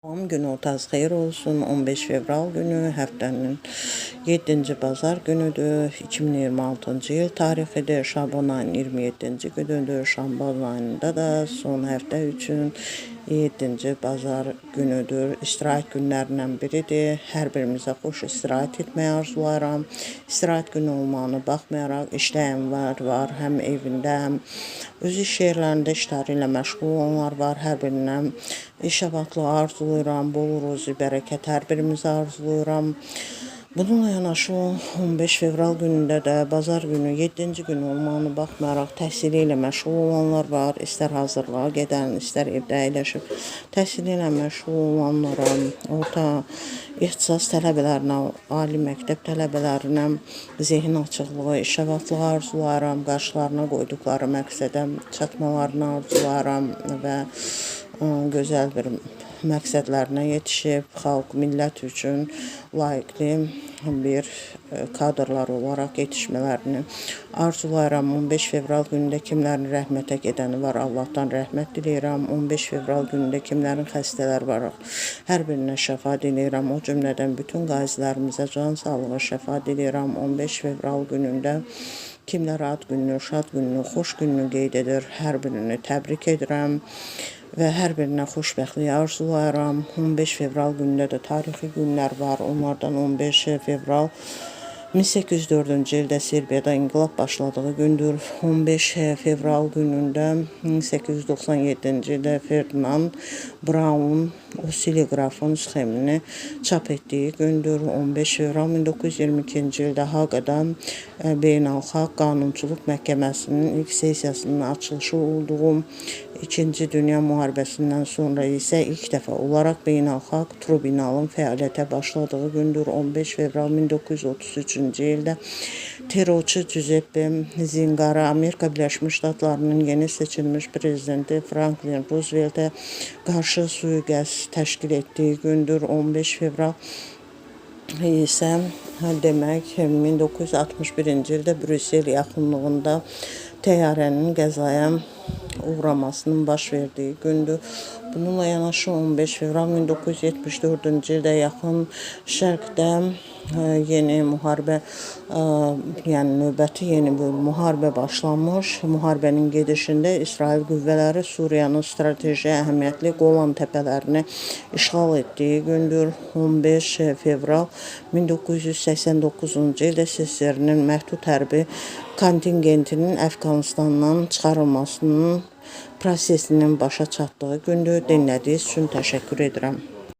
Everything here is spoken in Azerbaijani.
Günortası xeyir olsun. 15 fevral günü həftənin 7-ci bazar günüdür. 2026-cı il tarixidir. Şaban ayının 27-ci günüdür. Şaban ayında da son həftə üçün 7-ci bazar günüdür. İstirahət günlərindən biridir. Hər birimizə xoş istirahət etməyi arzulayıram. İstirahət günü olmağına baxmayaraq işləyən var, həm evində, həm öz iş yerlərində işləri ilə məşğul olanlar var. Hər birindən iş abadlığı arzulayıram, bol ruzi, bərəkət hər birimizə arzulayıram. Bununla yanaşı 15 fevral günündə də bazar günü 7-ci gün olmağına baxmayaraq təhsili ilə məşğul olanlar var. İstər hazırlığa gedən, istər evdə əyləşib təhsili ilə məşğul olanlara, orta ixtisas tələbələrinə, ali məktəb tələbələrinə zehin açıqlığı, iş abadlığı arzulayıram. Qarşılarına qoyduqları məqsədə çatmalarını arzulayıram və gözəl bir məqsədlərinə yetişib, xalq, millət üçün layiqli bir kadrlar olaraq yetişmələrini arzulayıram. 15 fevral günündə kimlərin rəhmətə gedəni var, Allahdan rəhmət diləyirəm. 15 fevral günündə kimlərin xəstələr var, hər birinə şəfa diləyirəm. O cümlədən bütün qazilərimizə can sağlığı, şəfa diləyirəm. 15 fevral günündə kimlər ad gününü, şad gününü, xoş gününü qeyd edir, hər birini təbrik edirəm və hər birinə xoşbəxtlik arzulayıram. 15 fevral günündə də tarixi günlər var. Onlardan 15 fevral 1804-cü ildə Serbiyada inqilab başladığı gündür. 15 fevral günündə 1897-ci ildə Ferdinand Braun osiliqrafın sxemini çap etdiyi gündür. 15 fevral 1922-ci ildə Haqada Beynəlxalq Qanunçuluq Məhkəməsinin ilk sessiyasının açılışı olduğu, İkinci Dünya Müharibəsindən sonra isə ilk dəfə olaraq beynəlxalq tribunalın fəaliyyətə başladığı gündür. 15 fevral 1933-cü ildə terrorçu Giuseppe Zingara Amerika Birləşmiş Ştatlarının yeni seçilmiş prezidenti Franklin Rooseveltə qarşı sui-qəsd təşkil etdiyi gündür. 15 fevral isə demək 1961-ci ildə Brüssel yaxınlığında təyyarənin qəzaya uğramasının baş verdiyi gündür. Bununla yanaşı 15 fevral 1974-cü ildə yaxın şərqdə yeni müharibə, yəni növbəti yeni bir müharibə başlanmış. Müharibənin gedişində İsrail qüvvələri Suriyanın strateji əhəmiyyətli Qolan təpələrini işğal etdiyi gündür. 15 fevral 1989-cu ildə SSR-nin məhdud hərbi kontingentinin Əfqanistandan çıxarılmasının prosesinin başa çatdığı gündür. Dinlədiyiniz üçün təşəkkür edirəm.